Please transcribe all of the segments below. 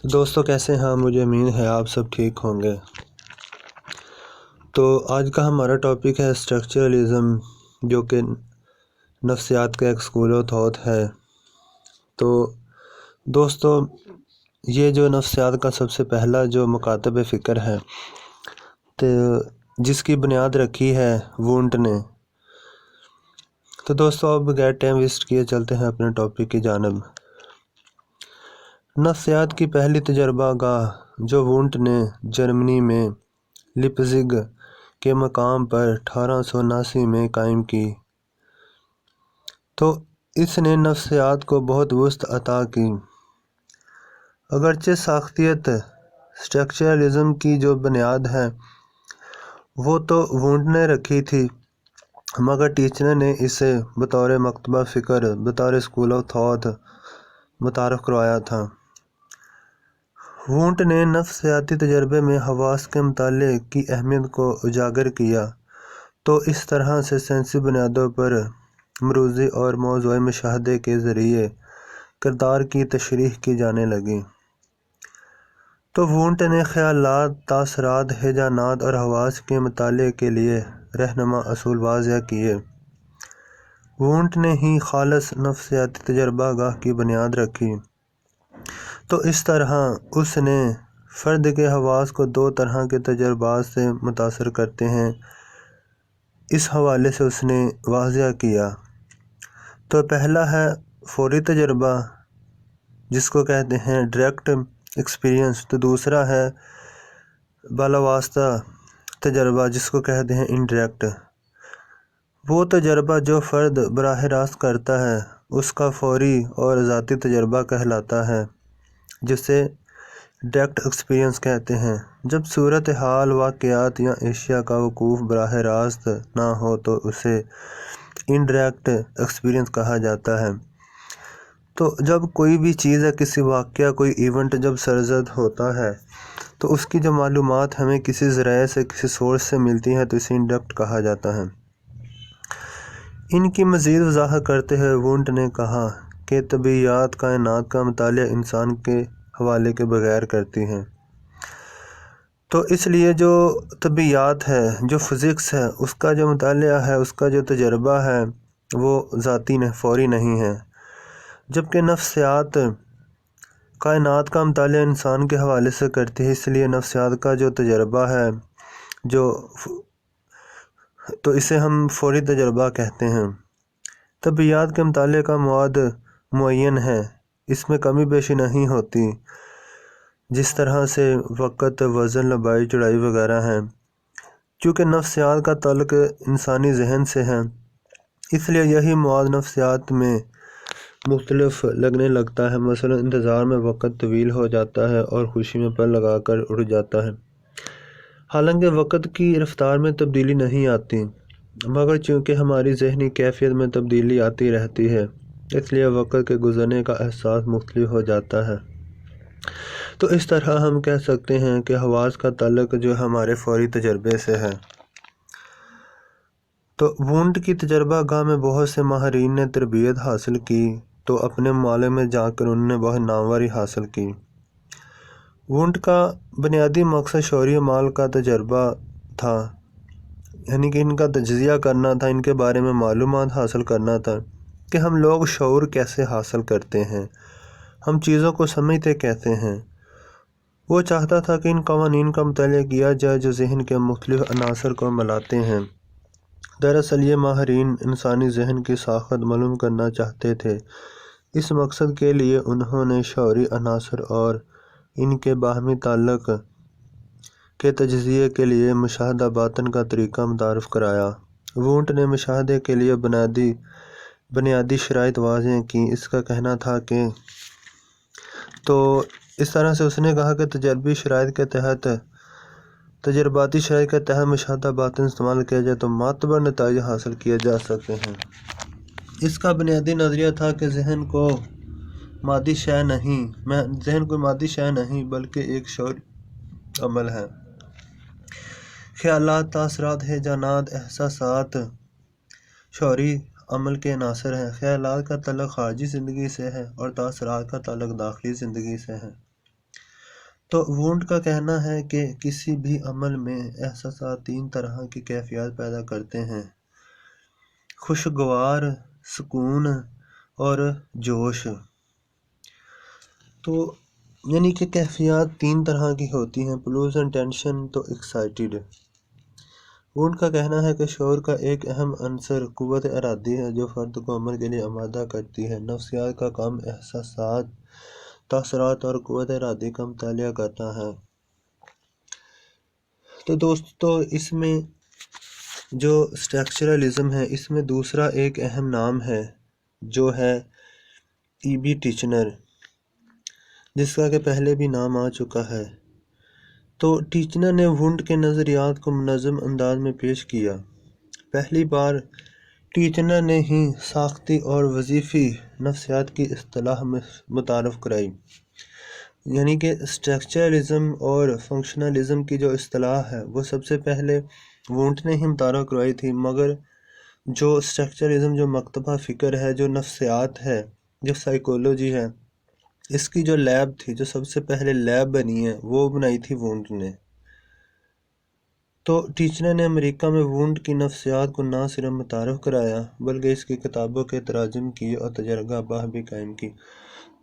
تو دوستو کیسے ہیں؟ مجھے امید ہے آپ سب ٹھیک ہوں گے۔ تو آج کا ہمارا ٹاپک ہے اسٹرکچرلزم، جو کہ نفسیات کا ایک اسکول آف تھاٹ ہے۔ تو دوستو یہ جو نفسیات کا سب سے پہلا جو مکاتب فکر ہے تو جس کی بنیاد رکھی ہے وونٹ نے۔ تو دوستو اب بغیر ٹائم ویسٹ کیے چلتے ہیں اپنے ٹاپک کی جانب۔ نفسیات کی پہلی تجربہ گاہ جو وونٹ نے جرمنی میں لیپزگ کے مقام پر 1879 میں قائم کی، تو اس نے نفسیات کو بہت وسعت عطا کی۔ اگرچہ ساختیت اسٹرکچرلزم کی جو بنیاد ہے وہ تو وونٹ نے رکھی تھی، مگر ٹیچر نے اسے بطور مکتبہ فکر، بطور اسکول آف تھاٹ متعارف کروایا تھا۔ وونٹ نے نفسیاتی تجربے میں حواس کے مطالعے کی اہمیت کو اجاگر کیا، تو اس طرح سے سائنسی بنیادوں پر مروزی اور موضوعی مشاہدے کے ذریعے کردار کی تشریح کی جانے لگی۔ تو وونٹ نے خیالات، تاثرات، ہیجانات اور حواس کے مطالعے کے لیے رہنما اصول واضح کیے۔ وونٹ نے ہی خالص نفسیاتی تجربہ گاہ کی بنیاد رکھی۔ تو اس طرح اس نے فرد کے حواس کو دو طرح کے تجربات سے متاثر کرتے ہیں، اس حوالے سے اس نے واضح کیا۔ تو پہلا ہے فوری تجربہ جس کو کہتے ہیں ڈائریکٹ ایکسپیرئنس، تو دوسرا ہے بالاواسطہ تجربہ جس کو کہتے ہیں انڈائریکٹ۔ وہ تجربہ جو فرد براہ راست کرتا ہے اس کا فوری اور ذاتی تجربہ کہلاتا ہے، جسے ڈائریکٹ ایکسپیرئنس کہتے ہیں۔ جب صورتحال، واقعات یا اشیاء کا وقوع براہ راست نہ ہو تو اسے انڈائریکٹ ایکسپیرئنس کہا جاتا ہے۔ تو جب کوئی بھی چیز ہے، کسی واقعہ، کوئی ایونٹ جب سرزد ہوتا ہے تو اس کی جو معلومات ہمیں کسی ذرائع سے، کسی سورس سے ملتی ہیں تو اسے انڈائریکٹ کہا جاتا ہے۔ ان کی مزید وضاحت کرتے ہوئے وونٹ نے کہا کہ طبیعیات کائنات کا مطالعہ انسان کے حوالے کے بغیر کرتی ہیں۔ تو اس لیے جو طبیعیات ہے، جو فزکس ہے، اس کا جو مطالعہ ہے، اس کا جو تجربہ ہے وہ ذاتی فوری نہیں ہے، جبکہ نفسیات کائنات کا مطالعہ انسان کے حوالے سے کرتی ہے۔ اس لیے نفسیات کا جو تجربہ ہے تو اسے ہم فوری تجربہ کہتے ہیں۔ طبیعیات کے مطالعے کا مواد معین ہے، اس میں کمی بیشی نہیں ہوتی، جس طرح سے وقت، وزن، لمبائی، چوڑائی وغیرہ ہیں۔ چونکہ نفسیات کا تعلق انسانی ذہن سے ہے، اس لیے یہی مواد نفسیات میں مختلف لگنے لگتا ہے۔ مثلا انتظار میں وقت طویل ہو جاتا ہے اور خوشی میں پر لگا کر اڑ جاتا ہے، حالانکہ وقت کی رفتار میں تبدیلی نہیں آتی، مگر چونکہ ہماری ذہنی کیفیت میں تبدیلی آتی رہتی ہے، اس لیے وقت کے گزرنے کا احساس مختلف ہو جاتا ہے۔ تو اس طرح ہم کہہ سکتے ہیں کہ حواس کا تعلق جو ہمارے فوری تجربے سے ہے۔ تو وونٹ کی تجربہ گاہ میں بہت سے ماہرین نے تربیت حاصل کی، تو اپنے ممالک میں جا کر انہوں نے بہت ناموری حاصل کی۔ وونٹ کا بنیادی مقصد شعوری اعمال کا تجربہ تھا، یعنی کہ ان کا تجزیہ کرنا تھا، ان کے بارے میں معلومات حاصل کرنا تھا کہ ہم لوگ شعور کیسے حاصل کرتے ہیں، ہم چیزوں کو سمجھتے کیسے ہیں۔ وہ چاہتا تھا کہ ان قوانین کا مطالعہ کیا جائے جو ذہن کے مختلف عناصر کو ملاتے ہیں۔ دراصل یہ ماہرین انسانی ذہن کی ساخت معلوم کرنا چاہتے تھے۔ اس مقصد کے لیے انہوں نے شعوری عناصر اور ان کے باہمی تعلق کے تجزیے کے لیے مشاہدہ باطن کا طریقہ متعارف کرایا۔ وونٹ نے مشاہدے کے لیے بنیادی شرائط واضح کی۔ اس کا کہنا تھا کہ تو اس طرح سے اس نے کہا کہ تجرباتی شرائط کے تحت مشاہدہ باطن استعمال کیا جائے تو معتبر نتائج حاصل کیے جا سکتے ہیں۔ اس کا بنیادی نظریہ تھا کہ ذہن کوئی مادی شے نہیں بلکہ ایک شعوری عمل ہے۔ خیالات، تاثرات، ہیجانات، احساسات شعوری عمل کے عناصر ہیں۔ خیالات کا تعلق خارجی زندگی سے ہے اور تاثرات کا تعلق داخلی زندگی سے ہے۔ تو وونٹ کا کہنا ہے کہ کسی بھی عمل میں احساسات 3 طرح کی کیفیات پیدا کرتے ہیں: خوشگوار، سکون اور جوش۔ تو یعنی کہ کیفیات 3 طرح کی ہوتی ہیں: پلیزنٹ، ٹینشن تو ایکسائٹڈ۔ وونٹ کا کہنا ہے کہ شعور کا ایک اہم عنصر قوت ارادی ہے جو فرد کو عمل کے لیے آمادہ کرتی ہے۔ نفسیات کا کام احساسات، تاثرات اور قوت ارادی کا مطالعہ کرتا ہے۔ تو دوستو، اس میں جو اسٹرکچرلزم ہے، اس میں دوسرا ایک اہم نام ہے جو ہے ای بی ٹیچنر، جس کا کہ پہلے بھی نام آ چکا ہے۔ تو ٹیچنر نے وونٹ کے نظریات کو منظم انداز میں پیش کیا۔ پہلی بار ٹیچنر نے ہی ساختی اور وظیفی نفسیات کی اصطلاح متعارف کرائی۔ یعنی کہ اسٹرکچرلزم اور فنکشنلزم کی جو اصطلاح ہے وہ سب سے پہلے وونٹ نے ہی متعارف کروائی تھی، مگر جو اسٹرکچرلزم، جو مکتبہ فکر ہے، جو نفسیات ہے، جو سائیکولوجی ہے، اس کی جو لیب تھی، جو سب سے پہلے لیب بنی ہے، وہ بنائی تھی وونٹ نے۔ تو ٹیچنر نے امریکہ میں وونٹ کی نفسیات کو نہ صرف متعارف کرایا بلکہ اس کی کتابوں کے تراجم کیے اور تجربہ گاہ بھی قائم کی۔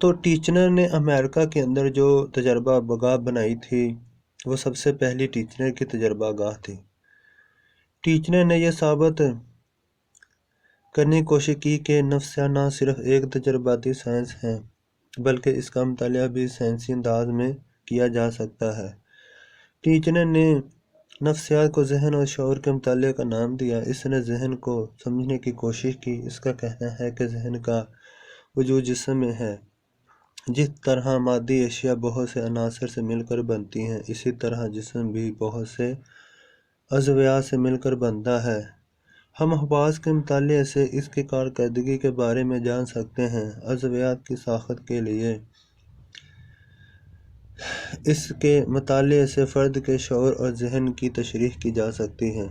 تو ٹیچنر نے امریکہ کے اندر جو تجربہ گاہ بنائی تھی وہ سب سے پہلی ٹیچنر کی تجربہ گاہ تھی۔ ٹیچنر نے یہ ثابت کرنے کی کوشش کی کہ نفسیات نہ صرف ایک تجرباتی سائنس ہے بلکہ اس کا مطالعہ بھی سائنسی انداز میں کیا جا سکتا ہے۔ ٹیچنر نے نفسیات کو ذہن اور شعور کے مطالعے کا نام دیا۔ اس نے ذہن کو سمجھنے کی کوشش کی۔ اس کا کہنا ہے کہ ذہن کا وجود جسم میں ہے۔ جس طرح مادی اشیاء بہت سے عناصر سے مل کر بنتی ہیں، اسی طرح جسم بھی بہت سے عضویات سے مل کر بنتا ہے۔ ہم حواس کے مطالعے سے اس کی کارکردگی کے بارے میں جان سکتے ہیں۔ عضویات کی ساخت کے لیے اس کے مطالعے سے فرد کے شعور اور ذہن کی تشریح کی جا سکتی ہے۔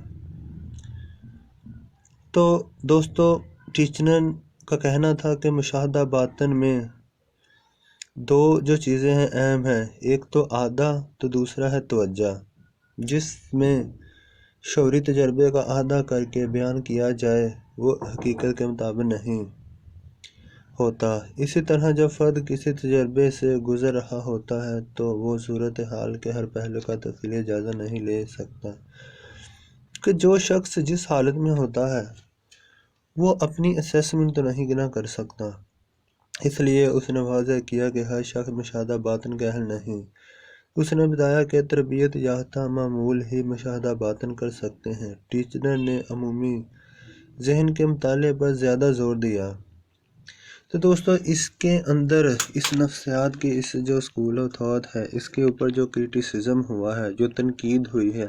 تو دوستو، ٹیچنر کا کہنا تھا کہ مشاہدہ باطن میں 2 جو چیزیں ہیں اہم ہیں، ایک تو اعادہ، تو دوسرا ہے توجہ۔ جس میں شعوری تجربے کا اعادہ کر کے بیان کیا جائے وہ حقیقت کے مطابق نہیں ہوتا۔ اسی طرح جب فرد کسی تجربے سے گزر رہا ہوتا ہے تو وہ صورتحال کے ہر پہلو کا تفصیلی جائزہ نہیں لے سکتا، کہ جو شخص جس حالت میں ہوتا ہے وہ اپنی اسیسمنٹ تو نہیں نہ کر سکتا۔ اس لیے اس نے واضح کیا کہ ہر شخص مشاہدہ باطن کا اہل نہیں۔ اس نے بتایا کہ تربیت یافتہ معمول ہی مشاہدہ باطن کر سکتے ہیں۔ ٹیچنر نے عمومی ذہن کے مطالعے پر زیادہ زور دیا۔ تو دوستو، اس کے اندر اس نفسیات کی اس جو اسکول آف تھاٹ ہے، اس کے اوپر جو کرٹیسزم ہوا ہے، جو تنقید ہوئی ہے،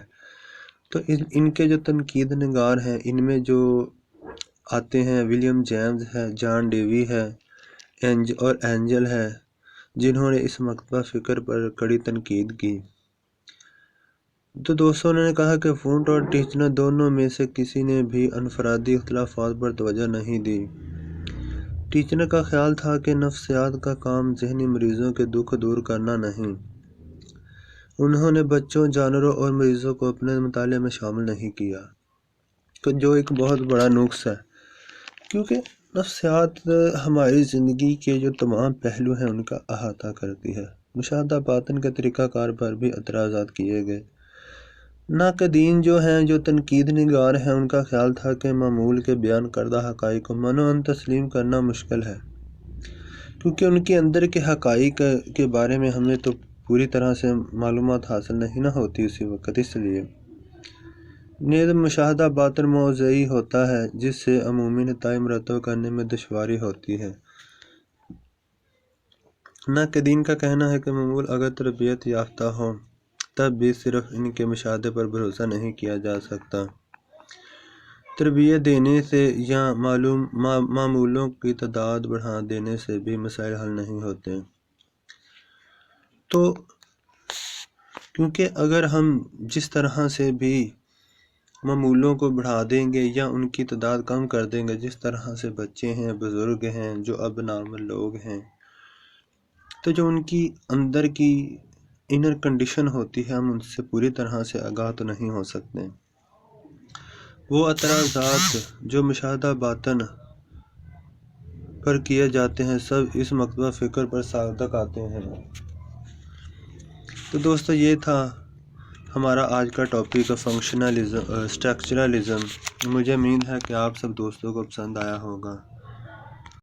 تو ان کے جو تنقید نگار ہیں، ان میں جو آتے ہیں ولیم جیمز ہے، جان ڈیوی ہے اور اینجل ہے، جنہوں نے اس مکتبہ فکر پر کڑی تنقید کی۔ تو دوستوں نے کہا کہ وونٹ اور ٹیچنر دونوں میں سے کسی نے بھی انفرادی اختلافات پر توجہ نہیں دی۔ ٹیچنر کا خیال تھا کہ نفسیات کا کام ذہنی مریضوں کے دکھ دور کرنا نہیں۔ انہوں نے بچوں، جانوروں اور مریضوں کو اپنے مطالعے میں شامل نہیں کیا، جو ایک بہت بڑا نقص ہے، کیونکہ نفسیات ہماری زندگی کے جو تمام پہلو ہیں ان کا احاطہ کرتی ہے۔ مشاہدہ باطن کے طریقہ کار پر بھی اعتراضات کیے گئے۔ ناقدین جو ہیں، جو تنقید نگار ہیں، ان کا خیال تھا کہ معمول کے بیان کردہ حقائق کو منوعاً تسلیم کرنا مشکل ہے، کیونکہ ان کے اندر کے حقائق کے بارے میں ہمیں تو پوری طرح سے معلومات حاصل نہیں نہ ہوتی اسی وقت۔ اس لیے نیز مشاہدہ باطن موضعی ہوتا ہے، جس سے عمومی نتائج مرتب کرنے میں دشواری ہوتی ہے۔ ناقدین کا کہنا ہے کہ معمول اگر تربیت یافتہ ہو تب بھی صرف ان کے مشاہدے پر بھروسہ نہیں کیا جا سکتا۔ تربیت دینے سے یا معمولوں کی تعداد بڑھا دینے سے بھی مسائل حل نہیں ہوتے۔ تو کیونکہ اگر ہم جس طرح سے بھی معمولوں کو بڑھا دیں گے یا ان کی تعداد کم کر دیں گے، جس طرح سے بچے ہیں، بزرگ ہیں، جو اب نارمل لوگ ہیں، تو جو ان کی اندر کی انر کنڈیشن ہوتی ہے، ہم ان سے پوری طرح سے آگاہ تو نہیں ہو سکتے۔ وہ اعتراضات جو مشاہدہ باطن پر کیے جاتے ہیں سب اس مکتبہ فکر پر صادق آتے ہیں۔ تو دوستو یہ تھا ہمارا آج کا ٹاپک فنکشنلزم، اسٹرکچرلزم۔ مجھے امید ہے کہ آپ سب دوستوں کو پسند آیا ہوگا۔